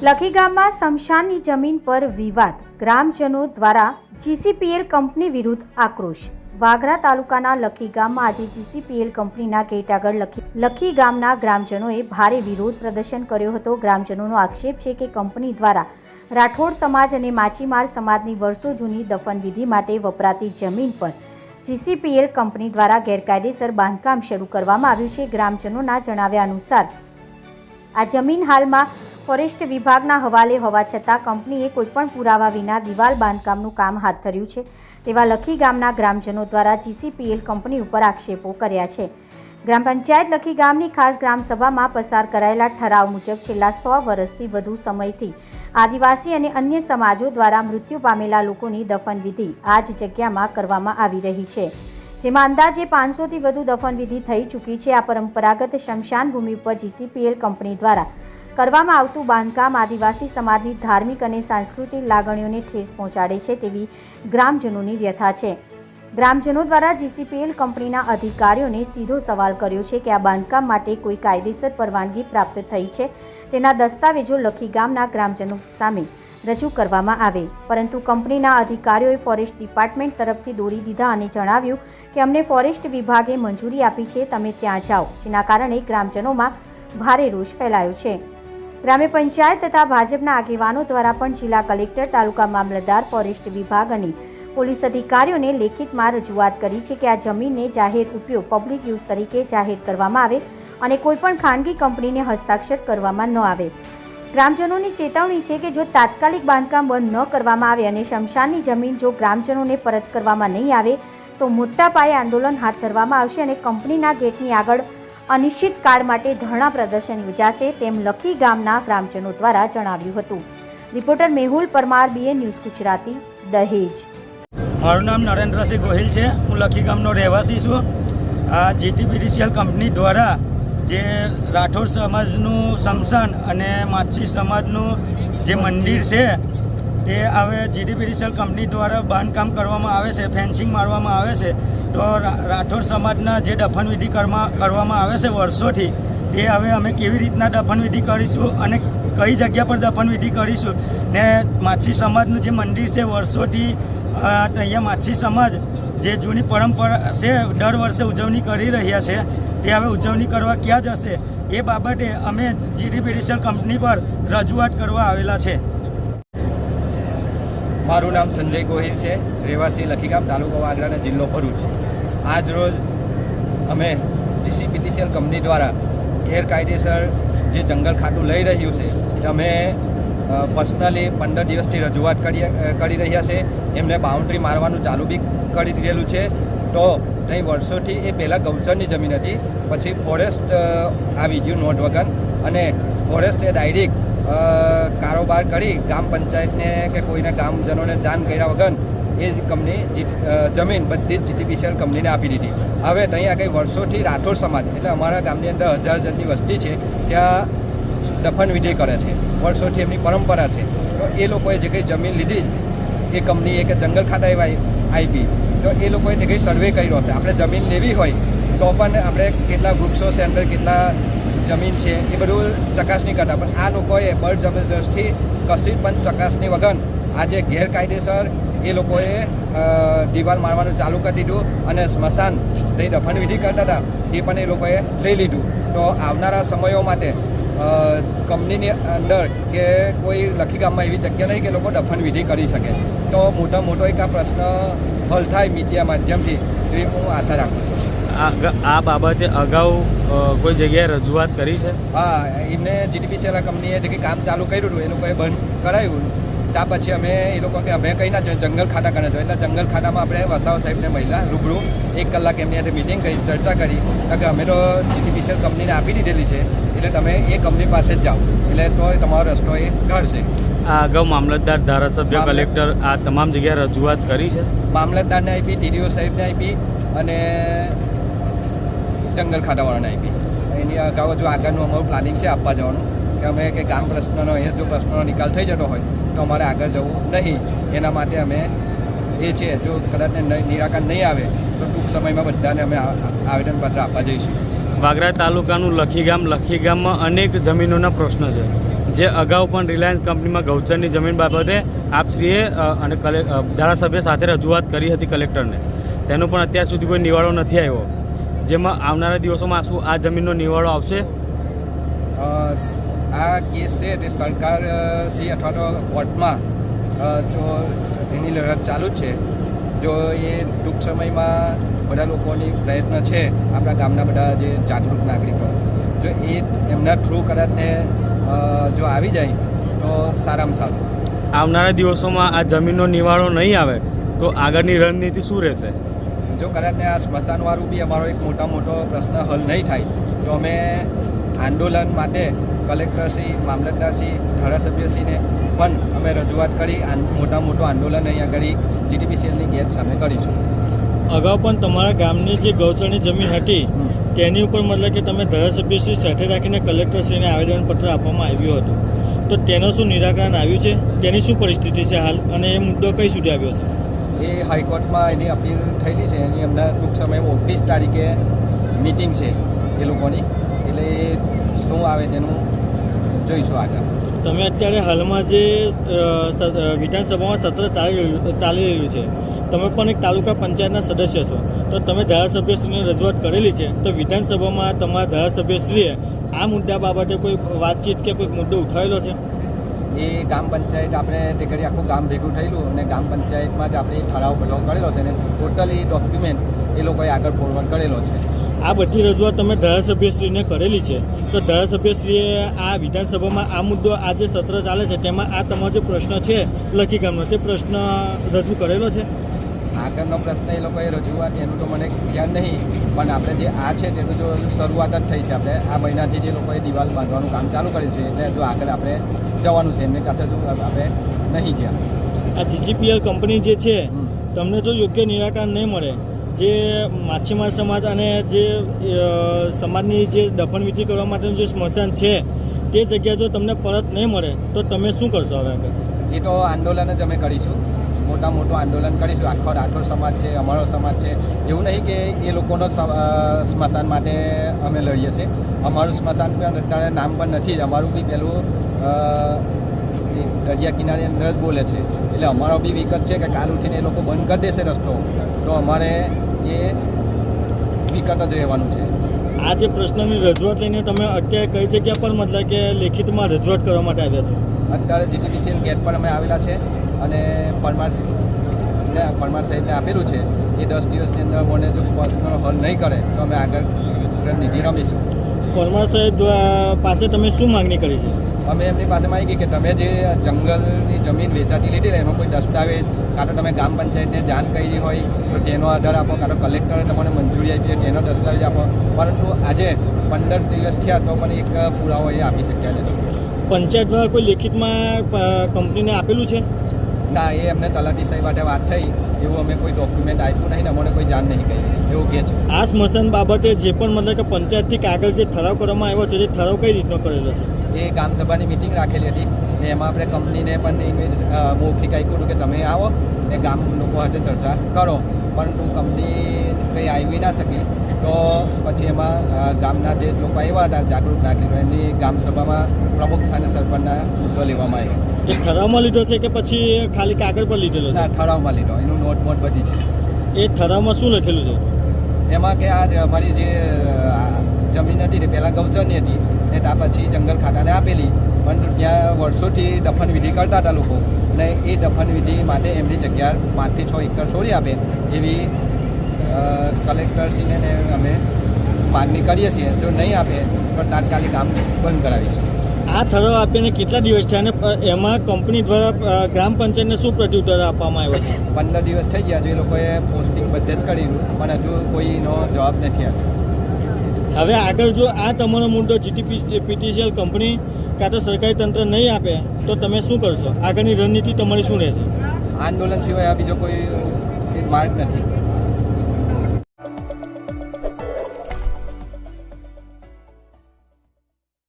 લખી ગામમાં સ્મશાનની જમીન પર વિવાદ, ગ્રામજનો દ્વારા જીસીપીએલ કંપની વિરુદ્ધ આક્રોશ। વાગરા તાલુકાના લખી ગામમાં આજે જીસીપીએલ કંપનીના ગેટ આગળ લખી ગામના ગ્રામજનોએ ભારે વિરોધ પ્રદર્શન કર્યો હતો। ગ્રામજનોનો આક્ષેપ છે કે કંપની દ્વારા રાઠોડ સમાજ અને માછીમાર સમાજની વર્ષો જૂની દફનવિધિ માટે વપરાતી જમીન પર જીસીપીએલ કંપની દ્વારા ગેરકાયદેસર બાંધકામ શરૂ કરવામાં આવ્યું છે। ગ્રામજનોના જણાવ્યા અનુસાર આ જમીન હાલમાં ફોરેસ્ટ વિભાગના હવાલે હોવા છતાં કંપનીએ કોઈપણ પુરાવા વિના દિવાલ બાંધકામનું કામ હાથ ધર્યું છે તેવા લખી ગામના ગ્રામજનો દ્વારા જીસીપીએલ કંપની ઉપર આક્ષેપો કર્યા છે। ગ્રામ પંચાયત લખી ગામની ખાસ ગ્રામસભામાં પસાર કરાયેલા ઠરાવ મુજબ છેલ્લા 100 વર્ષથી વધુ સમયથી આદિવાસી અને અન્ય સમાજો દ્વારા મૃત્યુ પામેલા લોકોની દફનવિધિ આ જ જગ્યામાં કરવામાં આવી રહી છે, જેમાં અંદાજે 500થી વધુ દફનવિધિ થઈ ચૂકી છે। આ પરંપરાગત સ્મશાન ભૂમિ ઉપર જીસીપીએલ કંપની દ્વારા કરવામાં આવતું બાંધકામ આદિવાસી સમાજની ધાર્મિક અને સાંસ્કૃતિક લાગણીઓને ઠેસ પહોંચાડે છે તેવી ગ્રામજનોની વ્યથા છે। ગ્રામજનો દ્વારા જીસીપીએલ કંપનીના અધિકારીઓને સીધો સવાલ કર્યો છે કે આ બાંધકામ માટે કોઈ કાયદેસર પરવાનગી પ્રાપ્ત થઈ છે તેના દસ્તાવેજો લખી ગામના ગ્રામજનો સામે રજૂ કરવામાં આવે, પરંતુ કંપનીના અધિકારીઓએ ફોરેસ્ટ ડિપાર્ટમેન્ટ તરફથી દોરી દીધા અને જણાવ્યું કે અમને ફોરેસ્ટ વિભાગે મંજૂરી આપી છે, તમે ત્યાં જાઓ, જેના કારણે ગ્રામજનોમાં ભારે રોષ ફેલાયો છે। ગ્રામ્ય પંચાયત તથા ભાજપના આગેવાનો દ્વારા પણ જિલ્લા કલેક્ટર, તાલુકા મામલતદાર, ફોરેસ્ટ વિભાગ અને પોલીસ અધિકારીઓને લેખિતમાં રજૂઆત કરી છે કે આ જમીનને જાહેર ઉપયોગ પબ્લિક યુઝ તરીકે જાહેર કરવામાં આવે અને કોઈપણ ખાનગી કંપનીને હસ્તાક્ષર કરવામાં ન આવે। ગ્રામજનોની ચેતવણી છે કે જો તાત્કાલિક બાંધકામ બંધ ન કરવામાં આવે અને સ્મશાનની જમીન જો ગ્રામજનોને પરત કરવામાં નહીં આવે તો મોટા પાયે આંદોલન હાથ ધરવામાં આવશે અને કંપનીના ગેટની આગળ અનિશ્ચિત કાળ માટે ધરણા પ્રદર્શન યોજાશે તેમ લખી ગામના ગ્રામજનો દ્વારા જણાવ્યું હતું। Reporter Mehul Parmar, BN news Gujarati, દહેજ। મારું નામ નરેન્દ્રસિંહ ગોહિલ છે, હું લખી ગામનો રહેવાસી છું। આ જીટીપીડીસીએલ કંપની દ્વારા જે રાઠોડ સમાજનું સ્મશાન અને માછી સમાજનું જે મંદિર છે તે હવે જીટીપીડીસીએલ કંપની દ્વારા બાંધકામ કરવામાં આવે છે, ફેન્સિંગ મારવામાં આવે છે, તો રાઠોડ સમાજના જે દફનવિધિ કરવામાં આવે છે વર્ષોથી, તે હવે અમે કેવી રીતના દફનવિધિ કરીશું અને કઈ જગ્યા પર દફનવિધિ કરીશું ને માછી સમાજનું જે મંદિર છે વર્ષોથી અહીંયા માછી સમાજ જે જૂની પરંપરા છે દર વર્ષે ઉજવણી કરી રહ્યા છે, તે હવે ઉજવણી કરવા ક્યાં જશે એ બાબતે અમે જીટીપીડીસીએલ કંપની પર રજૂઆત કરવા આવેલા છે। મારું નામ સંજય ગોહિલ છે, રહેવાસી લખી ગામ, તાલુકો વાગરા અને જિલ્લો ભરૂચ। આજ રોજ અમે જીસીપીડીસીએલ કંપની દ્વારા ગેરકાયદેસર જે જંગલ ખાતું લઈ રહ્યું છે અમે પર્સનલી 15 દિવસથી રજૂઆત કરી રહ્યા છે। એમને બાઉન્ડ્રી મારવાનું ચાલુ બી કરી દીધેલું છે। તો અહીં વર્ષોથી એ પહેલાં ગૌચરની જમીન હતી, પછી ફોરેસ્ટ આવી ગયું નોટ વગર અને ફોરેસ્ટે ડાયરેક્ટ કારોબાર કરી ગ્રામ પંચાયતને કે કોઈને ગામજનોને જાણ કર્યા વગર એ કંપની જમીન બધી જ જીટીપીસીએલ કંપનીને આપી દીધી। હવે ત્યાં આગળ વર્ષોથી રાઠોડ સમાજ એટલે અમારા ગામની અંદર 1000 જણની વસ્તી છે, ત્યાં દફનવિધિ કરે છે, વર્ષોથી એમની પરંપરા છે। તો એ લોકોએ જે કંઈ જમીન લીધી એ કંપનીએ કે જંગલ ખાતા એવા આપી, તો એ લોકોએ જે કંઈ સર્વે કર્યો છે, આપણે જમીન લેવી હોય તો પણ આપણે કેટલા વૃક્ષો છે અંદર, કેટલા જમીન છે એ બધું ચકાસણી કરતા, પણ આ લોકોએ બળ જબરજસ્તી કશી પણ ચકાસણી વગર આજે ગેરકાયદેસર એ લોકોએ દિવાલ મારવાનું ચાલુ કરી દીધું અને સ્મશાન તે દફનવિધિ કરતા હતા તે પણ એ લોકોએ લઈ લીધું। તો આવનારા સમયો માટે કંપનીની અંદર કે કોઈ લખી ગામમાં એવી જગ્યા નહીં કે લોકો દફનવિધિ કરી શકે, તો મોટો એક આ પ્રશ્ન હલ થાય મીડિયા માધ્યમથી એવી હું આશા રાખું છું। આ બાબતે અગાઉ કોઈ જગ્યાએ રજૂઆત કરી છે? હા, એમને જીટીપીસીએલ કંપનીએ જે કંઈ કામ ચાલુ કર્યું હતું એ લોકોએ બંધ કરાવ્યું, ત્યાં પછી અમે એ લોકો કે અમે કંઈ ના જોઈએ, જંગલ ખાતા કરે છે, એટલે જંગલ ખાતામાં આપણે વસાવા સાહેબને મળ્યા રૂબરૂ 1 કલાક એમની સાથે મિટિંગ કરી, ચર્ચા કરી કે અમે તો જીટીપીસીએલ કંપનીને આપી દીધેલી છે, એટલે તમે એ કંપની પાસે જ જાઓ, એટલે તો તમારો રસ્તો એ ઘડશે। આ અગાઉ મામલતદાર, ધારાસભ્ય, કલેક્ટર આ તમામ જગ્યાએ રજૂઆત કરી છે? મામલતદારને આપી, ટીડીઓ સાહેબને આપી અને જંગલ ખાતાવાળાને આપી। એની અગાઉ જો આગળનું અમારું પ્લાનિંગ છે આપવા જવાનું કે અમે કે ગામ પ્રશ્નનો અહીંયા જો પ્રશ્નનો નિકાલ થઈ જતો હોય તો અમારે આગળ જવું નહીં, એના માટે અમે એ છે જો કદાચ નિરાકરણ નહીં આવે તો ટૂંક સમયમાં બધાને અમે આવેદનપત્ર આપવા જઈશું। વાગરા તાલુકાનું લખી ગામમાં અનેક જમીનોના પ્રશ્ન છે, જે અગાઉ પણ રિલાયન્સ કંપનીમાં ગૌચરની જમીન બાબતે આપશ્રીએ અને ધારાસભ્ય સાથે રજૂઆત કરી હતી કલેક્ટરને, તેનો પણ અત્યાર સુધી કોઈ નિવાડો નથી આવ્યો. જેમાં આવનારા દિવસોમાં શું આ જમીનનો નિવાડો આવશે? આ કેસ છે તે સરકાર શ્રી અથવા તો કોર્ટમાં જો એની લડત ચાલુ જ છે. જો એ ટૂંક સમયમાં બધા લોકોની પ્રયત્ન છે, આપણા ગામના બધા જે જાગૃત નાગરિકો, જો એ એમના થ્રુ કદાચને જો આવી જાય તો સારામાં સારું. આવનારા દિવસોમાં આ જમીનનો નિવાડો નહીં આવે તો આગળની રણનીતિ શું રહેશે? જો કદાચને આ સ્મશાનવાળું બી અમારો એક મોટો પ્રશ્ન હલ નહીં થાય તો અમે આંદોલન માટે કલેક્ટરશ્રી, મામલતદારશ્રી, ધારાસભ્યશ્રીને પણ અમે રજૂઆત કરી મોટું આંદોલન અહીંયા કરી જીટીપીસીએલની ગેટ સામે કરીશું. અગાઉ પણ તમારા ગામની જે ગૌચરની જમીન હતી તેની ઉપર મતલબ કે તમે ધારાસભ્યશ્રી સાથે રાખીને કલેક્ટરશ્રીને આવેદનપત્ર આપવામાં આવ્યું હતું, તો તેનું શું નિરાકરણ આવ્યું છે? તેની શું પરિસ્થિતિ છે હાલ, અને એ મુદ્દો કઈ સુધી આવ્યો છે? એ હાઈકોર્ટમાં એની અપીલ થયેલી છે. એની હમણાં ટૂંક સમયમાં 29 તારીખે મિટિંગ છે એ લોકોની, એટલે એ શું આવે તેનું જોઈશું આગળ. તમે અત્યારે હાલમાં જે વિધાનસભામાં સત્ર ચાલી રહ્યું છે, તમે પણ એક તાલુકા પંચાયતના સદસ્ય છો, તો તમે ધારાસભ્યશ્રીને રજૂઆત કરેલી છે, તો વિધાનસભામાં તમારા ધારાસભ્યશ્રીએ આ મુદ્દા બાબતે કોઈ વાતચીત કે કોઈ મુદ્દો ઉઠાવેલો છે? એ ગામ પંચાયત આપણે તે ઘડી આખું ગામ ભેગું થયેલું અને ગામ પંચાયતમાં જ આપણે ઠરાવ બધો કરેલો છે અને ટોટલી ડોક્યુમેન્ટ એ લોકોએ આગળ ફોરવર્ડ કરેલો છે. આ બધી રજૂઆત તમે ધારાસભ્યશ્રીને કરેલી છે, તો ધારાસભ્યશ્રીએ આ વિધાનસભામાં આ મુદ્દો આ જે સત્ર ચાલે છે તેમાં આ તમારો જે પ્રશ્ન છે લખી ગામનો, તે પ્રશ્ન રજૂ કરેલો છે? આગળનો પ્રશ્ન એ લોકોએ રજૂઆત એનું તો મને ખ્યાલ નહીં, પણ આપણે જે આ છે તેનું જો શરૂઆત જ થઈ છે. આપણે આ મહિનાથી જે લોકોએ દિવાલ બાંધવાનું કામ ચાલુ કર્યું છે, એટલે જો આગળ આપણે જવાનું છે. એમની પાસે જો આપણે નહીં ગયા. આ જીસીપીએલ કંપની જે છે, તમને જો યોગ્ય નિરાકરણ નહીં મળે, જે માછીમાર સમાજ અને જે સમાજની જે દફનવિધિ કરવા માટેનું જે સ્મશાન છે તે જગ્યા જો તમને પરત નહીં મળે તો તમે શું કરશો હવે આગળ? એ તો આંદોલન જ અમે કરીશું, મોટું આંદોલન કરીશું. આખો રાઠોડ સમાજ છે, અમારો સમાજ છે, એવું નહીં કે એ લોકોનો સ્મશાન માટે અમે લડીએ છીએ. અમારું સ્મશાન પણ અત્યારે નામ પણ નથી જ. અમારું બી પેલું દરિયા કિનારે અંદર જ બોલે છે, એટલે અમારો બી વિકટ છે કે કાલ ઉઠીને એ લોકો બંધ કરી દેશે રસ્તો, તો અમારે એ વિકટ જ રહેવાનું છે. આ જે પ્રશ્નની રજૂઆત લઈને તમે અત્યારે કઈ જગ્યા પર મતલબ કે લેખિતમાં રજૂઆત કરવા માટે આવ્યા છો? અત્યારે જીટીપીસીએલ ગેટ પર અમે આવેલા છે અને પરમાર સાહેબને આપેલું છે. એ 10 દિવસની અંદર મને જો પર્સનલ હલ નહીં કરે તો અમે આગળ રણનીતિ રમીશું. પરમાર સાહેબ પાસે તમે શું માંગણી કરી છે? અમે એમની પાસે માંગી કે તમે જે જંગલની જમીન વેચાતી લીધી એનો કોઈ દસ્તાવેજ, કાં તો તમે ગ્રામ પંચાયતને જાણ કરી હોય તો તેનો આધાર આપો, કાં તો કલેક્ટરે તમને મંજૂરી આપી હોય તેનો દસ્તાવેજ આપો. પરંતુ આજે 15 દિવસ થયા તો પણ એક પુરાવો એ આપી શક્યા નથી. પંચાયત દ્વારા કોઈ લેખિતમાં કંપનીને આપેલું છે? ના, એ અમને તલાટી સાહેબ માટે વાત થઈ, એવું અમે કોઈ ડોક્યુમેન્ટ આપ્યું નહીં ને અમને કોઈ જાણ નહીં કરી એવું કહે છે. આ સ્મશાન બાબતે જે પણ મતલબ કે પંચાયતથી કાગળ જે ઠરાવ કરવામાં આવ્યો છે, તે ઠરાવ કઈ રીતનો કરેલો છે? એ ગામસભાની મિટિંગ રાખેલી હતી ને એમાં આપણે કંપનીને પણ મૌખિક આપ્યું હતું કે તમે આવો ને ગામ લોકો સાથે ચર્ચા કરો, પરંતુ કંપની કંઈ આવી ના શકી. તો પછી એમાં ગામના જે લોકો આવ્યા હતા જાગૃત નાગરિકો, એમની ગામસભામાં પ્રમુખ સ્થાને સરપંચના મુદ્દો લેવામાં આવ્યો. એ ઠરાવમાં લીધો છે કે પછી ખાલી કાગળ પર લીધેલો છે? ના, ઠરાવમાં લીધો. એનું નોટ બધી છે. એ ઠરાવમાં શું લખેલું છે? એમાં કે આ અમારી જે જમીન હતી તે પહેલાં ગૌચરની હતી ને ત્યાર પછી જંગલ ખાતાને આપેલી, પણ ત્યાં વર્ષોથી દફનવિધિ કરતા હતા લોકો, ને એ દફનવિધિ માટે એમની જગ્યા 5 થી 6 એકર છોડી આપે એવી કલેક્ટરશ્રીને અમે માગણી કરીએ છીએ. જો નહીં આપે તો તાત્કાલિક કામ બંધ કરાવીશું. આ ઠરાવ આપીને કેટલા દિવસ થયા અને એમાં કંપની દ્વારા ગ્રામ પંચાયતને શું પ્રત્યુત્તર આપવામાં આવ્યો છે? 15 દિવસ થઈ ગયા. જો એ લોકોએ પોસ્ટિંગ બધે જ કર્યું પણ હજુ કોઈનો જવાબ નથી આપ્યો. હવે આગળ જો આ તમારો મુદ્દો જીટીપીસીએલ કંપની કાં તો સરકારી તંત્ર નહીં આપે તો તમે શું કરશો? આગળની રણનીતિ તમારી શું રહેશે? આંદોલન સિવાય આ બીજો કોઈ માર્ગ નથી.